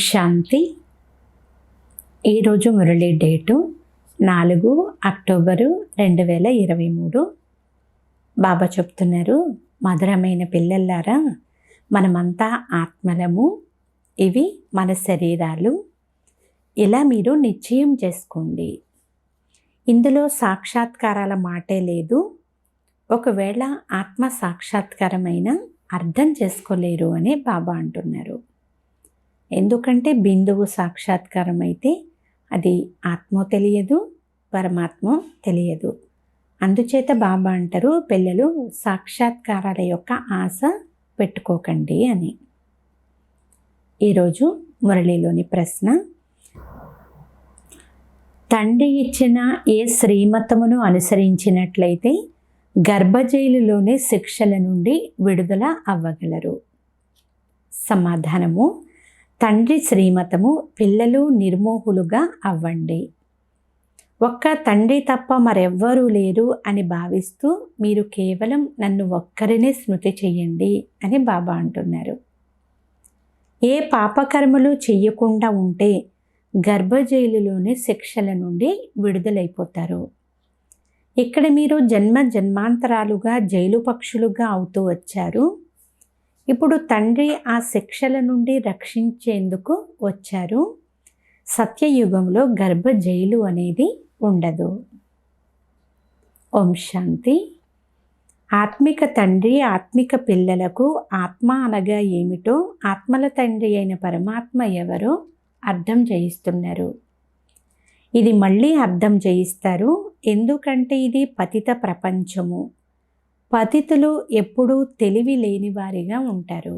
శాంతి. ఈరోజు Murali date 4 October 2023. బాబా చెప్తున్నారు, మధురమైన పిల్లల్లారా, మనమంతా ఆత్మలము, ఇవి మన శరీరాలు. ఇలా మీరు నిశ్చయం చేసుకోండి. ఇందులో సాక్షాత్కారాల మాటే లేదు. ఒకవేళ ఆత్మ సాక్షాత్కారమైన అర్థం చేసుకోలేరు అని బాబా అంటున్నారు. ఎందుకంటే బిందువు సాక్షాత్కారం అయితే అది ఆత్మ తెలియదు, పరమాత్మ తెలియదు. అందుచేత బాబా అంటారు, పిల్లలు సాక్షాత్కారాల యొక్క ఆశ పెట్టుకోకండి అని. ఈరోజు మురళిలోని ప్రశ్న, తండ్రి ఇచ్చిన ఏ శ్రీమతమును అనుసరించినట్లయితే గర్భజైలులోని శిక్షల నుండి విడుదల అవ్వగలరు? సమాధానము, తండ్రి శ్రీమతము పిల్లలు నిర్మోహులుగా అవ్వండి. ఒక్క తండ్రి తప్ప మరెవ్వరూ లేరు అని భావిస్తూ మీరు కేవలం నన్ను ఒక్కరినే స్మృతి చెయ్యండి అని బాబా అంటున్నారు. ఏ పాపకర్మలు చెయ్యకుండా ఉంటే గర్భజైలులోని శిక్షల నుండి విడుదలైపోతారు. ఇక్కడ మీరు జన్మ జన్మాంతరాలుగా జైలు పక్షులుగా అవుతూ వచ్చారు. ఇప్పుడు తండ్రి ఆ శిక్షల నుండి రక్షించేందుకు వచ్చారు. సత్యయుగంలో గర్భ జైలు అనేది ఉండదు. ఓం శాంతి. ఆత్మిక తండ్రి ఆత్మిక పిల్లలకు ఆత్మ అనగా ఏమిటో, ఆత్మల తండ్రి అయిన పరమాత్మ ఎవరో అర్థం చేయిస్తున్నారు. ఇది మళ్ళీ అర్థం చేయిస్తారు, ఎందుకంటే ఇది పతిత ప్రపంచము. పతితులు ఎప్పుడూ తెలివి లేనివారిగా ఉంటారు.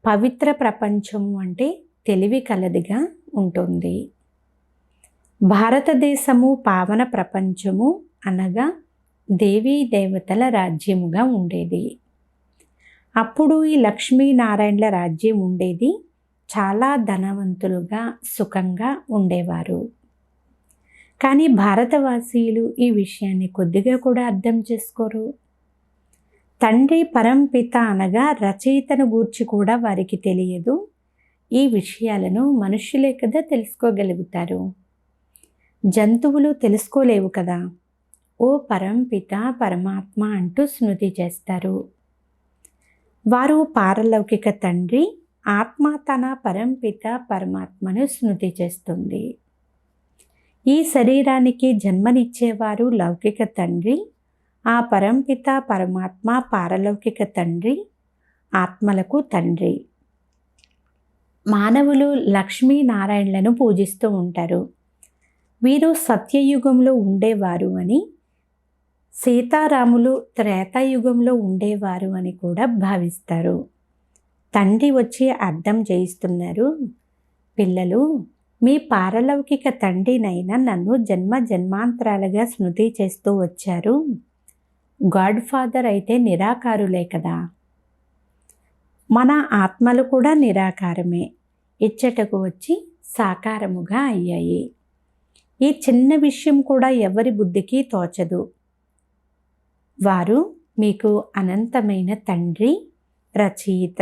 పవిత్ర ప్రపంచము అంటే తెలివి కలదిగా ఉంటుంది. భారతదేశము పావన ప్రపంచము అనగా దేవీ దేవతల రాజ్యముగా ఉండేది. అప్పుడు ఈ లక్ష్మీనారాయణల రాజ్యం ఉండేది. చాలా ధనవంతులుగా సుఖంగా ఉండేవారు. కానీ భారతవాసీయులు ఈ విషయాన్ని కొద్దిగా కూడా అర్థం చేసుకోరు. తండ్రి పరంపిత అనగా రచయితను గూర్చి కూడా వారికి తెలియదు. ఈ విషయాలను మనుష్యులే కదా తెలుసుకోగలుగుతారు, జంతువులు తెలుసుకోలేవు కదా. ఓ పరంపిత పరమాత్మ అంటూ స్మృతి చేస్తారు. వారు పారలౌకిక తండ్రి, ఆత్మ తన పరంపిత పరమాత్మను స్మృతి చేస్తుంది. ఈ శరీరానికి జన్మనిచ్చేవారు లౌకిక తండ్రి, ఆ పరంపిత పరమాత్మ పారలౌకిక తండ్రి, ఆత్మలకు తండ్రి. మానవులు లక్ష్మీనారాయణలను పూజిస్తూ ఉంటారు. వీరు సత్యయుగంలో ఉండేవారు అని, సీతారాములు త్రేతాయుగంలో ఉండేవారు అని కూడా భావిస్తారు. తండ్రి వచ్చి అర్థం చేయిస్తున్నారు, పిల్లలు మీ పారలౌకిక తండ్రినైనా నన్ను జన్మ జన్మాంతరాలుగా స్మృతి చేస్తూ వచ్చారు. గాడ్ ఫాదర్ అయితే నిరాకారులే కదా. మన ఆత్మలు కూడా నిరాకారమే, ఇచ్చటకు వచ్చి సాకారముగా అయ్యాయి. ఈ చిన్న విషయం కూడా ఎవరి బుద్ధికి తోచదు. వారు మీకు అనంతమైన తండ్రి, రచయిత,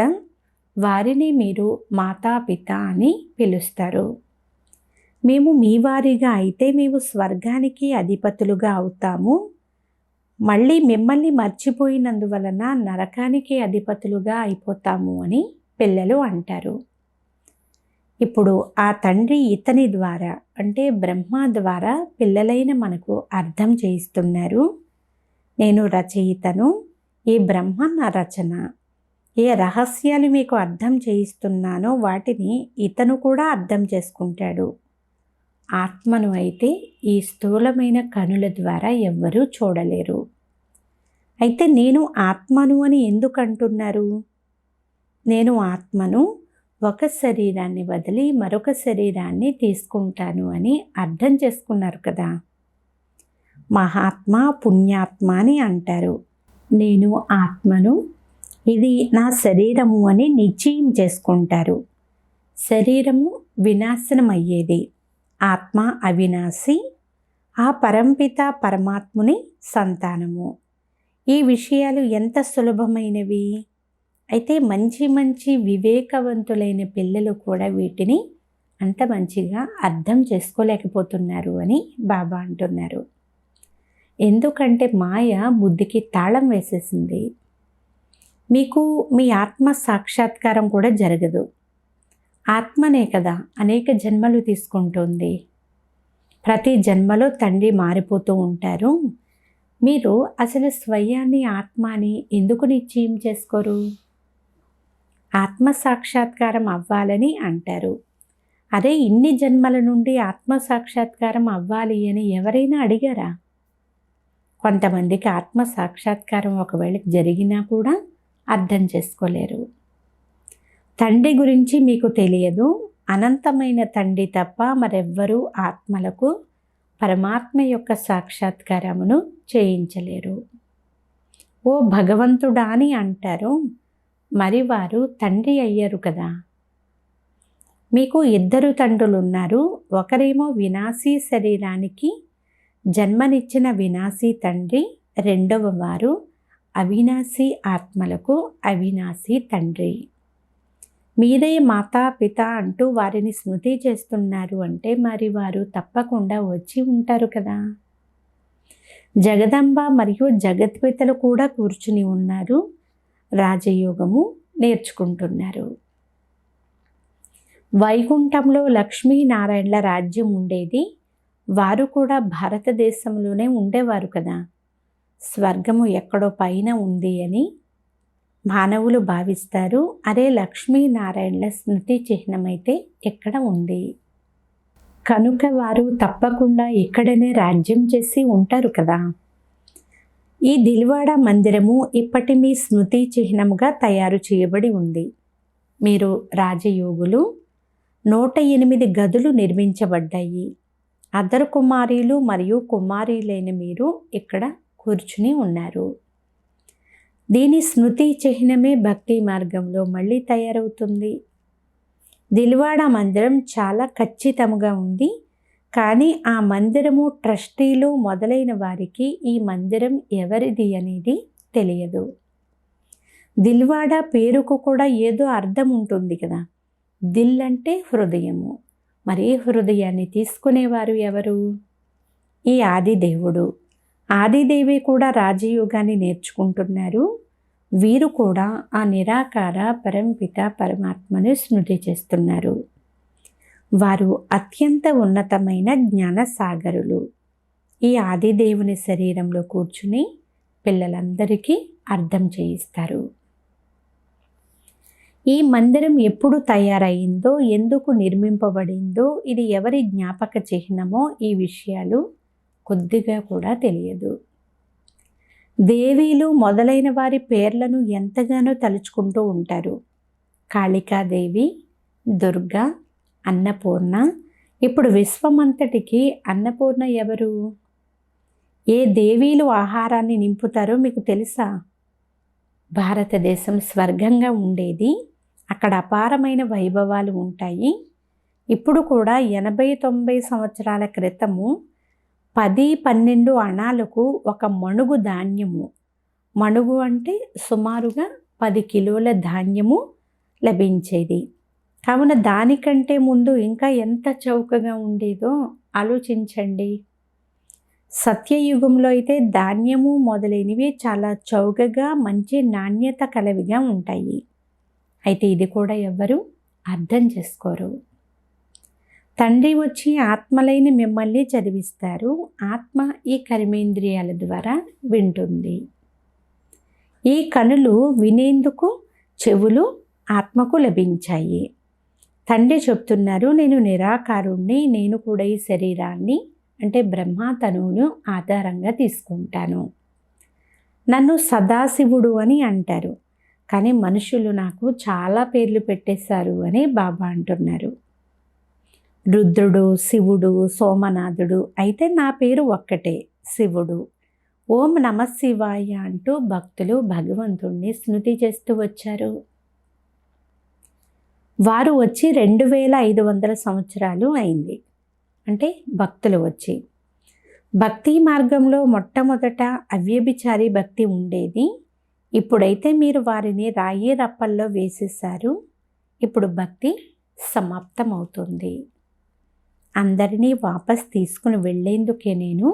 వారిని మీరు మాతాపిత అని పిలుస్తారు. మేము మీ వారిగా అయితే మేము స్వర్గానికి అధిపతులుగా అవుతాము. మళ్ళీ మిమ్మల్ని మర్చిపోయినందువలన నరకానికి అధిపతులుగా అయిపోతాము అని పిల్లలు అంటారు. ఇప్పుడు ఆ తండ్రి ఇతని ద్వారా అంటే బ్రహ్మ ద్వారా పిల్లలైన మనకు అర్థం చేయిస్తున్నారు. నేను రచయితను, ఈ బ్రహ్మ నా రచన. ఏ రహస్యాలు మీకు అర్థం చేయిస్తున్నానో వాటిని ఇతను కూడా అర్థం చేసుకుంటాడు. ఆత్మను అయితే ఈ స్థూలమైన కనుల ద్వారా ఎవ్వరూ చూడలేరు. అయితే నేను ఆత్మను అని ఎందుకు అంటున్నారు? నేను ఆత్మను, ఒక శరీరాన్ని వదిలి మరొక శరీరాన్ని తీసుకుంటాను అని అర్థం చేసుకున్నారు కదా. మహాత్మ పుణ్యాత్మ అని అంటారు. నేను ఆత్మను, ఇది నా శరీరము అని నిశ్చయం చేసుకుంటారు. శరీరము వినాశనం అయ్యేది, ఆత్మ అవినాశి, ఆ పరంపిత పరమాత్ముని సంతానము. ఈ విషయాలు ఎంత సులభమైనవి. అయితే మంచి మంచి వివేకవంతులైన పిల్లలు కూడా వీటిని అంత మంచిగా అర్థం చేసుకోలేకపోతున్నారు అని బాబా అంటున్నారు. ఎందుకంటే మాయ బుద్ధికి తాళం వేసేసింది. మీకు మీ ఆత్మ సాక్షాత్కారం కూడా జరగదు. ఆత్మనే కదా అనేక జన్మలు తీసుకుంటుంది. ప్రతి జన్మలో తండ్రి మారిపోతూ ఉంటారు. మీరు అసలు స్వయాన్ని ఆత్మని ఎందుకు నిశ్చయం చేసుకోరు? ఆత్మ సాక్షాత్కారం అవ్వాలని అంటారు. అదే ఇన్ని జన్మల నుండి ఆత్మ సాక్షాత్కారం అవ్వాలి అని ఎవరైనా అడిగారా? కొంతమందికి ఆత్మ సాక్షాత్కారం ఒకవేళ జరిగినా కూడా అర్థం చేసుకోలేరు. తండ్రి గురించి మీకు తెలియదు. అనంతమైన తండ్రి తప్ప మరెవ్వరూ ఆత్మలకు పరమాత్మ యొక్క సాక్షాత్కారమును చేయించలేరు. ఓ భగవంతుడా అని అంటారు. మరి వారు తండ్రి అయ్యారు కదా. మీకు ఇద్దరు తండ్రులు ఉన్నారు. ఒకరేమో వినాశీ శరీరానికి జన్మనిచ్చిన వినాశీ తండ్రి, రెండవ వారు అవినాశీ ఆత్మలకు అవినాశీ తండ్రి. మీరే మాతా పిత అంటూ వారిని స్మృతి చేస్తున్నారు అంటే మరి వారు తప్పకుండా వచ్చి ఉంటారు కదా. జగదంబ మరియు జగత్పితలు కూడా కూర్చుని ఉన్నారు. రాజయోగము నేర్చుకుంటున్నారు. వైకుంఠంలో లక్ష్మీనారాయణల రాజ్యం ఉండేది. వారు కూడా భారతదేశంలోనే ఉండేవారు కదా. స్వర్గము ఎక్కడో పైన ఉంది అని మానవులు భావిస్తారు. అదే లక్ష్మీనారాయణల స్మృతి చిహ్నమైతే ఎక్కడ ఉంది కనుక వారు తప్పకుండా ఇక్కడనే రాజ్యం చేసి ఉంటారు కదా. ఈ దిల్వాడ మందిరము ఇప్పటి మీ స్మృతి చిహ్నముగా తయారు చేయబడి ఉంది. మీరు రాజయోగులు. 108 గదులు నిర్మించబడ్డాయి. అద్దరు కుమారీలు మరియు కుమారీలైన మీరు ఇక్కడ కూర్చుని ఉన్నారు. దీని స్మృతి చిహ్నమే భక్తి మార్గంలో మళ్ళీ తయారవుతుంది. దిల్వాడ మందిరం చాలా ఖచ్చితంగా ఉంది. కానీ ఆ మందిరము ట్రస్టీలు మొదలైన వారికి ఈ మందిరం ఎవరిది అనేది తెలియదు. దిల్వాడ పేరుకు కూడా ఏదో అర్థం ఉంటుంది కదా. దిల్ అంటే హృదయము. మరి హృదయాన్ని తీసుకునేవారు ఎవరు? ఈ ఆదిదేవుడు. ఆదిదేవి కూడా రాజయోగాన్ని నేర్చుకుంటున్నారు. వీరు కూడా ఆ నిరాకార పరంపిత పరమాత్మను స్మృతి చేస్తున్నారు. వారు అత్యంత ఉన్నతమైన జ్ఞాన సాగరులు. ఈ ఆదిదేవుని శరీరంలో కూర్చుని పిల్లలందరికీ అర్థం చేయిస్తారు. ఈ మందిరం ఎప్పుడు తయారయిందో, ఎందుకు నిర్మింపబడిందో, ఇది ఎవరి జ్ఞాపక చిహ్నమో ఈ విషయాలు కొద్దిగా కూడా తెలియదు. దేవీలు మొదలైన వారి పేర్లను ఎంతగానో తలుచుకుంటూ ఉంటారు. కాళికాదేవి, దుర్గా, అన్నపూర్ణ. ఇప్పుడు విశ్వమంతటికి అన్నపూర్ణ ఎవరు? ఏ దేవీలు ఆహారాన్ని నింపుతారో మీకు తెలుసా? భారతదేశం స్వర్గంగా ఉండేది. అక్కడ అపారమైన వైభవాలు ఉంటాయి. ఇప్పుడు కూడా 80-90 సంవత్సరాల క్రితము 10-12 అణాలకు ఒక మణుగు ధాన్యము, మణుగు అంటే సుమారుగా 10 కిలోల ధాన్యము లభించేది. కావున దానికంటే ముందు ఇంకా ఎంత చౌకగా ఉండేదో ఆలోచించండి. సత్యయుగంలో అయితే ధాన్యము మొదలైనవి చాలా చౌకగా మంచి నాణ్యత కలవిగా ఉంటాయి. అయితే ఇది కూడా ఎవ్వరూ అర్థం చేసుకోరు. తండ్రి వచ్చి ఆత్మలైన మిమ్మల్ని చదివిస్తారు. ఆత్మ ఈ కర్మేంద్రియాల ద్వారా వింటుంది. ఈ కనులు వినేందుకు చెవులు ఆత్మకు లభించాయి. తండ్రి చెప్తున్నారు, నేను నిరాకారుణ్ణి. నేను కూడా ఈ శరీరాన్ని అంటే బ్రహ్మ తనువును ఆధారంగా తీసుకుంటాను. నన్ను సదాశివుడు అని అంటారు. కానీ మనుషులు నాకు చాలా పేర్లు పెట్టేశారు అని బాబా అంటున్నారు. రుద్రుడు, శివుడు, సోమనాథుడు. అయితే నా పేరు ఒక్కటే, శివుడు. ఓం నమ శివాయ అంటూ భక్తులు భగవంతుణ్ణి స్మృతి చేస్తూ వచ్చారు. వారు వచ్చి 2500 సంవత్సరాలు అయింది. అంటే భక్తులు వచ్చి భక్తి మార్గంలో మొట్టమొదట అవ్యభిచారి భక్తి ఉండేది. ఇప్పుడైతే మీరు వారిని రాయి రప్పల్లో వేసేశారు. ఇప్పుడు భక్తి సమాప్తమవుతుంది. అందరినీ వాపస్ తీసుకుని వెళ్ళేందుకే నేను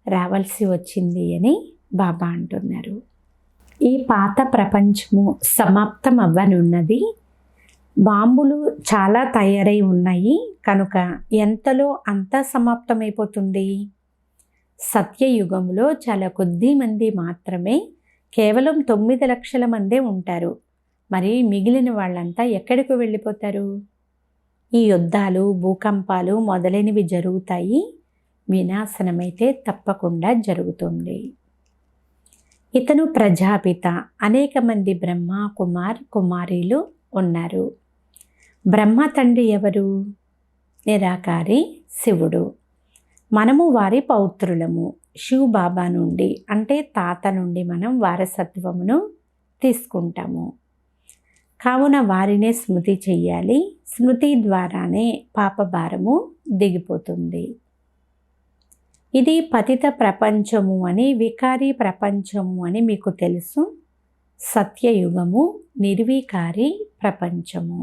రావాల్సి వచ్చింది అని బాబా అంటున్నారు. ఈ పాత ప్రపంచము సమాప్తం అవ్వనున్నది. బాంబులు చాలా తయారై ఉన్నాయి కనుక ఎంతలో అంతా సమాప్తమైపోతుంది. సత్యయుగంలో చాలా కొద్ది మంది మాత్రమే, కేవలం 9 లక్షల మందే ఉంటారు. మరి మిగిలిన వాళ్ళంతా ఎక్కడికి వెళ్ళిపోతారు? ఈ యుద్ధాలు, భూకంపాలు మొదలైనవి జరుగుతాయి. వినాశనమైతే తప్పకుండా జరుగుతుంది. ఇతను ప్రజాపిత. అనేక మంది బ్రహ్మ కుమారీలు ఉన్నారు. బ్రహ్మ తండ్రి ఎవరు? నిరాకారి శివుడు. మనము వారి పౌత్రులము. శివ్ బాబా నుండి అంటే తాత నుండి మనం వారసత్వమును తీసుకుంటాము. కావున వారినే స్మృతి చెయ్యాలి. స్మృతి ద్వారానే పాపభారము దిగిపోతుంది. ఇది పతిత ప్రపంచము అని, వికారీ ప్రపంచము అని మీకు తెలుసు. సత్యయుగము నిర్వికారి ప్రపంచము.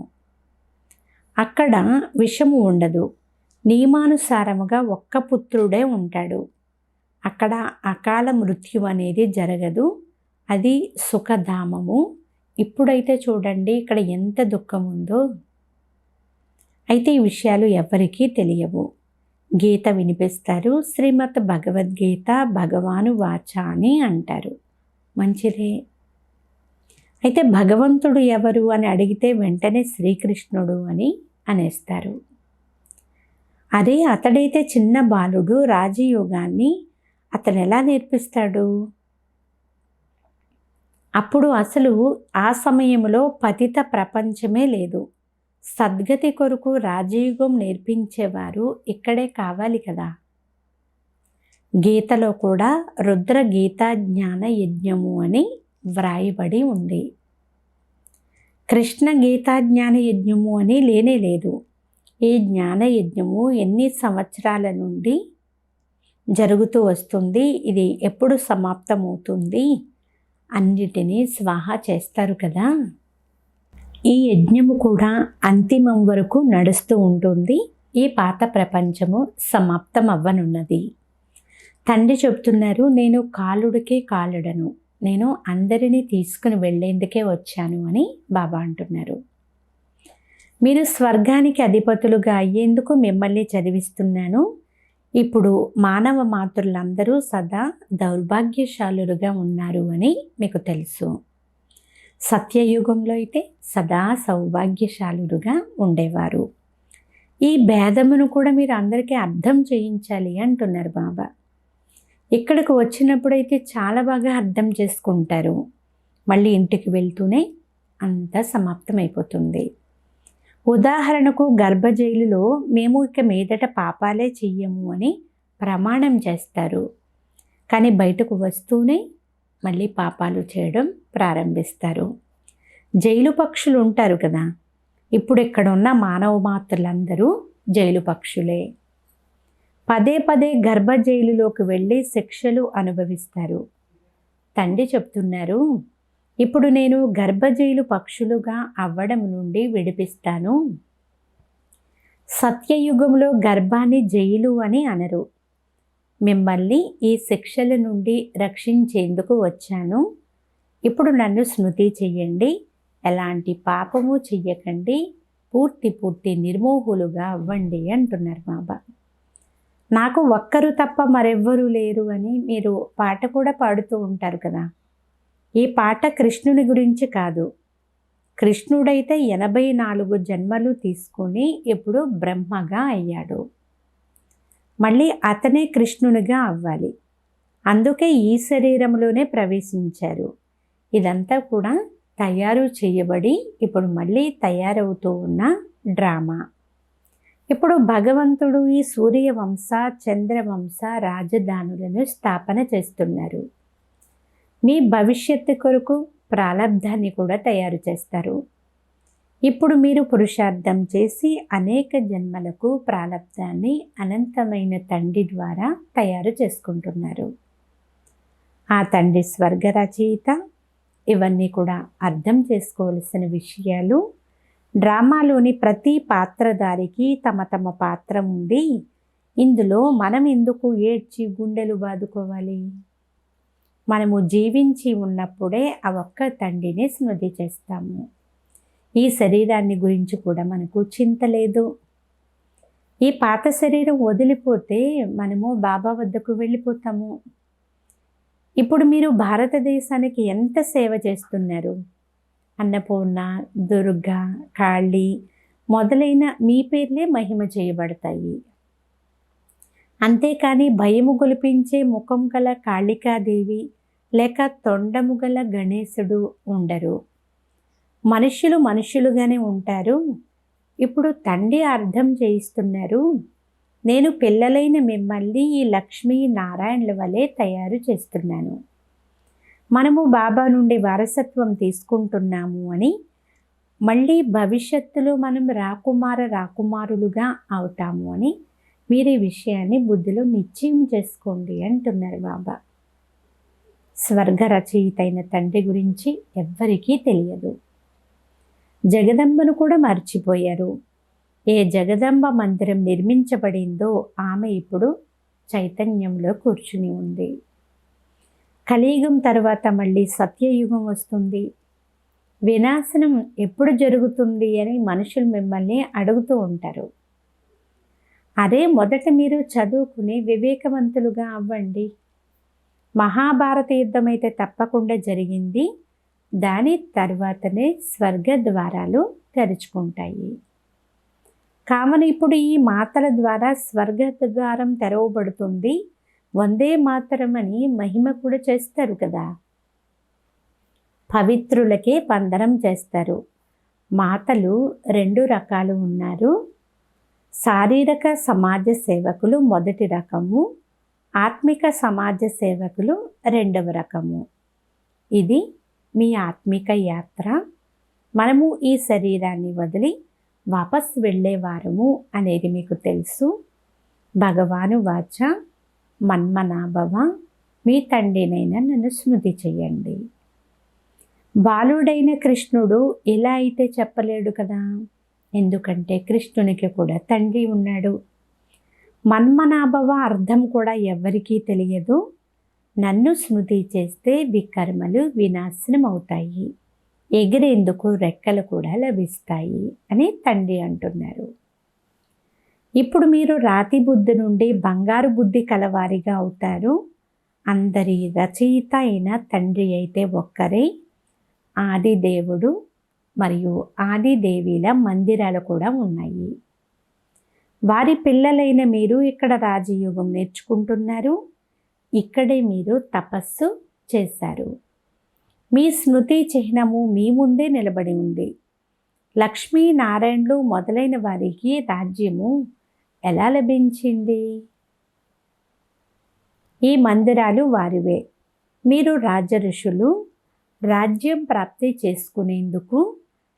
అక్కడ విషము ఉండదు. నియమానుసారముగా ఒక్క పుత్రుడే ఉంటాడు. అక్కడ అకాల మృత్యు అనేది జరగదు. అది సుఖధామము. ఇప్పుడైతే చూడండి ఇక్కడ ఎంత దుఃఖం ఉందో. అయితే ఈ విషయాలు ఎవరికీ తెలియవు. గీత వినిపిస్తారు. శ్రీమద్ భగవద్గీత భగవాను వాచ అని అంటారు. మంచిదే. అయితే భగవంతుడు ఎవరు అని అడిగితే వెంటనే శ్రీకృష్ణుడు అని అనేస్తారు. అదే అతడైతే చిన్న బాలుడు, రాజయోగాన్ని అతను ఎలా నేర్పిస్తాడు? అప్పుడు అసలు ఆ సమయంలో పతిత ప్రపంచమే లేదు. సద్గతి కొరకు రాజయోగం నేర్పించేవారు ఇక్కడే కావాలి కదా. గీతలో కూడా రుద్ర గీతా జ్ఞాన యజ్ఞము అని వ్రాయబడి ఉంది. కృష్ణ గీతా జ్ఞాన యజ్ఞము అని లేనే లేదు. ఈ జ్ఞాన యజ్ఞము ఎన్ని సంవత్సరాల నుండి జరుగుతూ వస్తుంది, ఇది ఎప్పుడు సమాప్తమవుతుంది, అన్నిటినీ స్వాహా చేస్తారు కదా. ఈ యజ్ఞము కూడా అంతిమం వరకు నడుస్తూ ఉంటుంది. ఈ పాత ప్రపంచము సమాప్తం అవ్వనున్నది. తండ్రి చెప్తున్నారు, నేను కాలుడికే కాలుడను, నేను అందరినీ తీసుకుని వెళ్ళేందుకే వచ్చాను అని బాబా అంటున్నారు. మీరు స్వర్గానికి అధిపతులుగా అయ్యేందుకు మిమ్మల్ని చదివిస్తున్నాను. ఇప్పుడు మానవ మాతృలందరూ సదా దౌర్భాగ్యశాలులుగా ఉన్నారు అని మీకు తెలుసు. సత్యయుగంలో అయితే సదా సౌభాగ్యశాలులుగా ఉండేవారు. ఈ భేదమును కూడా మీరు అందరికీ అర్థం చేయించాలి అంటున్నారు బాబా. ఇక్కడికి వచ్చినప్పుడైతే చాలా బాగా అర్థం చేసుకుంటారు. మళ్ళీ ఇంటికి వెళ్తూనే అంతా సమాప్తమైపోతుంది. ఉదాహరణకు గర్భజైలులో మేము ఇక మీదట పాపాలే చెయ్యము అని ప్రమాణం చేస్తారు. కానీ బయటకు వస్తూనే మళ్ళీ పాపాలు చేయడం ప్రారంభిస్తారు. జైలు పక్షులు ఉంటారు కదా, ఇప్పుడు ఇక్కడ ఉన్న మానవ మాతృలందరూ జైలు పక్షులే. పదే పదే గర్భ జైలులోకి వెళ్ళి శిక్షలు అనుభవిస్తారు. తండ్రి చెప్తున్నారు, ఇప్పుడు నేను గర్భ జైలు పక్షులుగా అవ్వడం నుండి విడిపిస్తాను. సత్యయుగంలో గర్భాన్ని జైలు అని అనరు. మిమ్మల్ని ఈ శిక్షల నుండి రక్షించేందుకు వచ్చాను. ఇప్పుడు నన్ను స్మృతి చెయ్యండి, ఎలాంటి పాపము చెయ్యకండి, పూర్తి నిర్మోహులుగా అవ్వండి అంటున్నారు బాబా. నాకు ఒక్కరు తప్ప మరెవ్వరూ లేరు అని మీరు పాట కూడా పాడుతూ ఉంటారు కదా. ఈ పాట కృష్ణుని గురించి కాదు. కృష్ణుడైతే 84 జన్మలు తీసుకొని ఇప్పుడు బ్రహ్మగా అయ్యాడు. మళ్ళీ అతనే కృష్ణునిగా అవ్వాలి. అందుకే ఈ శరీరంలోనే ప్రవేశించారు. ఇదంతా కూడా తయారు చేయబడి ఇప్పుడు మళ్ళీ తయారవుతూ ఉన్న డ్రామా. ఇప్పుడు భగవంతుడు ఈ సూర్యవంశ చంద్రవంశ రాజధానులను స్థాపన చేస్తున్నారు. మీ భవిష్యత్తు కొరకు ప్రాలబ్ధాన్ని కూడా తయారు చేస్తారు. ఇప్పుడు మీరు పురుషార్థం చేసి అనేక జన్మలకు ప్రాలబ్ధాన్ని అనంతమైన తండ్రి ద్వారా తయారు చేసుకుంటున్నారు. ఆ తండ్రి స్వర్గ రచయిత, ఇవన్నీ కూడా అర్థం చేసుకోవలసిన విషయాలు. డ్రామాలోని ప్రతి పాత్రధారికి తమ తమ పాత్ర ఉంది. ఇందులో మనం ఎందుకు ఏడ్చి గుండెలు బాదుకోవాలి? మనము జీవించి ఉన్నప్పుడే ఆ ఒక్క తండ్రిని స్మృతి చేస్తాము. ఈ శరీరాన్ని గురించి కూడా మనకు చింత లేదు. ఈ పాత శరీరం వదిలిపోతే మనము బాబా వద్దకు వెళ్ళిపోతాము. ఇప్పుడు మీరు భారతదేశానికి ఎంత సేవ చేస్తున్నారు? అన్నపూర్ణ, దుర్గా, కాళీ మొదలైన మీ పేర్లే మహిమ చేయబడతాయి. అంతేకాని భయము గొలిపించే ముఖం గల కాళికాదేవి లేక తొండము గల గణేశుడు ఉండరు. మనుషులు మనుషులుగానే ఉంటారు. ఇప్పుడు తండ్రి అర్థం చేయిస్తున్నారు, నేను పిల్లలైన మిమ్మల్ని ఈ లక్ష్మీ నారాయణుల వలె తయారు చేస్తున్నాను. మనము బాబా నుండి వారసత్వం తీసుకుంటున్నాము అని. మళ్ళీ భవిష్యత్తులో మనం రాకుమారులుగా అవుతాము అని మీరు ఈ విషయాన్ని బుద్ధిలో నిశ్చయం చేసుకోండి అంటున్నారు బాబా. స్వర్గ రచయిత అయిన తండ్రి గురించి ఎవ్వరికీ తెలియదు. జగదంబను కూడా మర్చిపోయారు. ఏ జగదంబ మందిరం నిర్మించబడిందో ఆమె ఇప్పుడు చైతన్యంలో కూర్చుని ఉంది. కలియుగం తర్వాత మళ్ళీ సత్యయుగం వస్తుంది. వినాశనం ఎప్పుడు జరుగుతుంది అని మనుషులు మిమ్మల్ని అడుగుతూ ఉంటారు. అదే మొదట మీరు చదువుకుని వివేకవంతులుగా అవ్వండి. మహాభారత యుద్ధం అయితే తప్పకుండా జరిగింది. దాని తర్వాతనే స్వర్గ ద్వారాలు తెరుచుకుంటాయి. కావున ఇప్పుడు ఈ మాటల ద్వారా స్వర్గ ద్వారం తెరవబడుతుంది. వందే మాతరం అని మహిమ కూడా చేస్తారు కదా. పవిత్రులకే వందనం చేస్తారు. మాతలు 2 రకాలు ఉన్నారు. శారీరక సమాజ సేవకులు మొదటి రకము, ఆత్మిక సమాజ సేవకులు 2వ రకము. ఇది మీ ఆత్మిక యాత్ర. మనము ఈ శరీరాన్ని వదిలి వాపస్ వెళ్ళేవారము అనేది మీకు తెలుసు. భగవాను వాచ మన్మనాభవ, మీ తండ్రినైనా నన్ను స్మృతి చెయ్యండి. బాలుడైన కృష్ణుడు ఇలా అయితే చెప్పలేడు కదా, ఎందుకంటే కృష్ణునికి కూడా తండ్రి ఉన్నాడు. మన్మనాభవ అర్థం కూడా ఎవ్వరికీ తెలియదు. నన్ను స్మృతి చేస్తే వికర్మలు వినాశనం అవుతాయి, ఎగిరేందుకు రెక్కలు కూడా లభిస్తాయి అని తండ్రి అంటున్నారు. ఇప్పుడు మీరు రాతి బుద్ధి నుండి బంగారు బుద్ధి కలవారిగా అవుతారు. అందరి రచయిత అయిన తండ్రి అయితే ఒక్కరే. ఆది దేవుడు మరియు ఆది దేవీల మందిరాలు కూడా ఉన్నాయి. వారి పిల్లలైన మీరు ఇక్కడ రాజయోగం నేర్చుకుంటున్నారు. ఇక్కడే మీరు తపస్సు చేశారు. మీ స్మృతి చిహ్నము మీ ముందే నిలబడి ఉంది. లక్ష్మీనారాయణులు మొదలైన వారికి రాజ్యము ఎలా లభించింది? ఈ మందిరాలు వారివే. మీరు రాజ ఋషులు. రాజ్యం ప్రాప్తి చేసుకునేందుకు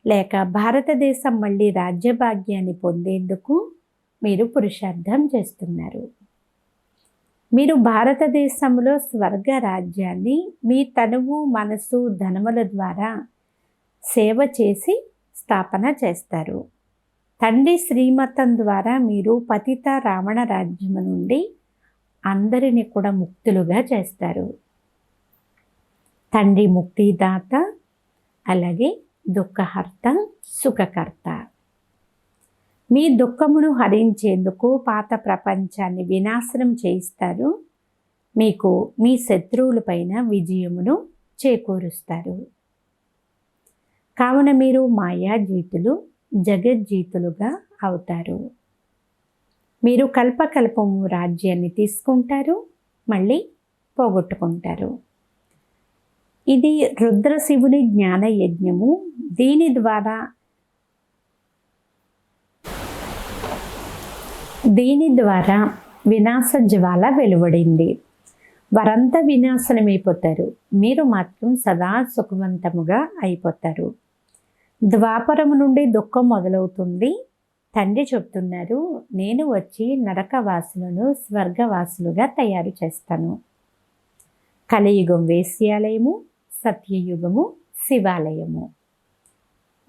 లేక భారతదేశం మళ్ళీ రాజ్యభాగ్యాన్ని పొందేందుకు మీరు పురుషార్థం చేస్తున్నారు. మీరు భారతదేశంలో స్వర్గ రాజ్యాన్ని మీ తనువు, మనసు, ధనముల ద్వారా సేవ చేసి స్థాపన చేస్తారు. తండ్రి శ్రీమతం ద్వారా మీరు పతిత రావణ రాజ్యం నుండి అందరినీ కూడా ముక్తులుగా చేస్తారు. తండ్రి ముక్తిదాత, అలాగే దుఃఖహర్త, సుఖకర్త. మీ దుఃఖమును హరించేందుకు పాత ప్రపంచాన్ని వినాశనం చేయిస్తారు. మీకు మీ శత్రువులపైన విజయమును చేకూరుస్తారు. కావున మీరు మాయాజీతులు, జగజ్జీతులుగా అవుతారు. మీరు కల్పకల్పము రాజ్యాన్ని తీసుకుంటారు, మళ్ళీ పోగొట్టుకుంటారు. ఇది రుద్రశివుని జ్ఞాన యజ్ఞము. దీని ద్వారా వినాశ జ్వాల వెలువడింది. వారంతా వినాశనమైపోతారు. మీరు మాత్రం సదా సుఖవంతముగా అయిపోతారు. ద్వాపరము నుండి దుఃఖం మొదలవుతుంది. తండ్రి చెప్తున్నారు, నేను వచ్చి నరకవాసులను స్వర్గవాసులుగా తయారు చేస్తాను. కలియుగం వేశ్యాలయము, సత్యయుగము శివాలయము.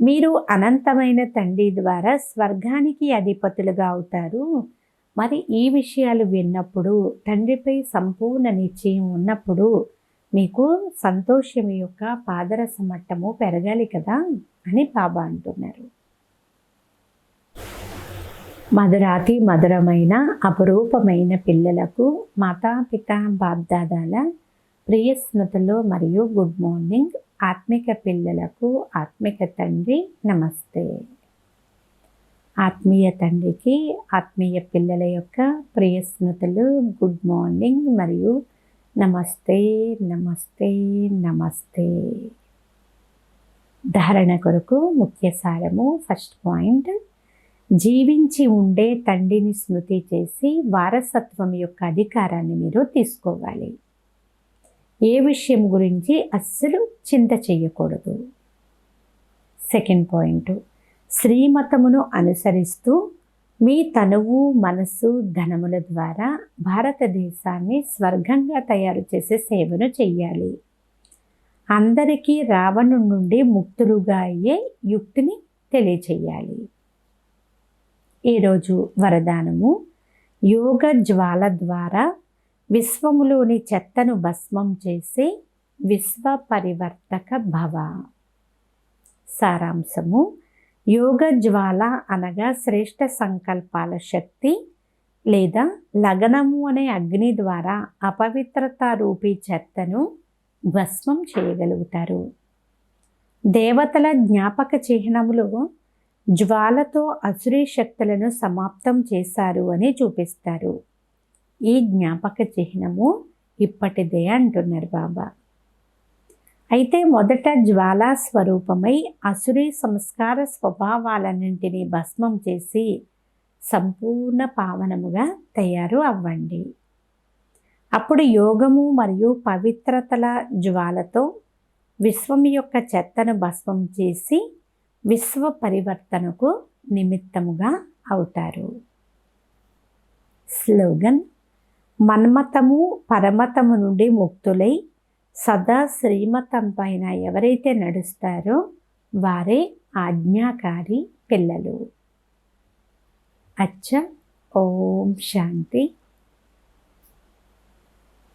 మీరు అనంతమైన తండ్రి ద్వారా స్వర్గానికి అధిపతులుగా అవుతారు. మరి ఈ విషయాలు విన్నప్పుడు, తండ్రిపై సంపూర్ణ నిశ్చయం ఉన్నప్పుడు మీకు సంతోషం యొక్క పాదరస మట్టము పెరగాలి కదా అని బాబా అంటున్నారు. మధురాతి మధురమైన అపురూపమైన పిల్లలకు మాతాపిత బాప్దాదాల ప్రియ స్మృతులు మరియు గుడ్ మార్నింగ్. ఆత్మిక పిల్లలకు ఆత్మిక తండ్రి నమస్తే. ఆత్మీయ తండ్రికి ఆత్మీయ పిల్లల యొక్క ప్రియ స్మృతులు, గుడ్ మార్నింగ్ మరియు నమస్తే నమస్తే నమస్తే. ధారణ కొరకు ముఖ్య సారము. ఫస్ట్ పాయింట్, జీవించి ఉండే తండ్రిని స్మృతి చేసి వారసత్వం యొక్క అధికారాన్ని మీరు తీసుకోవాలి. ఏ విషయం గురించి అస్సలు చింత చేయకూడదు. సెకండ్ పాయింట్, శ్రీమతమును అనుసరిస్తూ మీ తనువు, మనసు, ధనముల ద్వారా భారతదేశాన్ని స్వర్గంగా తయారు చేసే సేవను చెయ్యాలి. అందరికీ రావణుడి నుండి ముక్తులుగా అయ్యే యుక్తిని తెలియచేయాలి. ఈరోజు వరదానము, యోగ జ్వాల ద్వారా విశ్వములోని చెత్తను భస్మం చేసే విశ్వ పరివర్తక భవ. సారాంశము, యోగ జ్వాల అనగా శ్రేష్ఠ సంకల్పాల శక్తి లేదా లగనము అనే అగ్ని ద్వారా అపవిత్రత రూపీ చెత్తను భస్మం చేయగలుగుతారు. దేవతల జ్ఞాపక చిహ్నములు జ్వాలతో అసురీ శక్తులను సమాప్తం చేశారు అని చూపిస్తారు. ఈ జ్ఞాపక చిహ్నము ఇప్పటిదే అంటున్నారు బాబా. అయితే మొదట జ్వాలా స్వరూపమై అసురీ సంస్కార స్వభావాలన్నింటినీ భస్మం చేసి సంపూర్ణ పావనముగా తయారు అవ్వండి. అప్పుడు యోగము మరియు పవిత్రతల జ్వాలతో విశ్వం యొక్క చెత్తను భస్మం చేసి విశ్వ పరివర్తనకు నిమిత్తముగా అవుతారు. స్లోగన్, మన్మతము పరమతము నుండి ముక్తులై సదా శ్రీమతం పైన ఎవరైతే నడుస్తారో వారే ఆజ్ఞాకారి పిల్లలు. అచ్చ. ఓం శాంతి.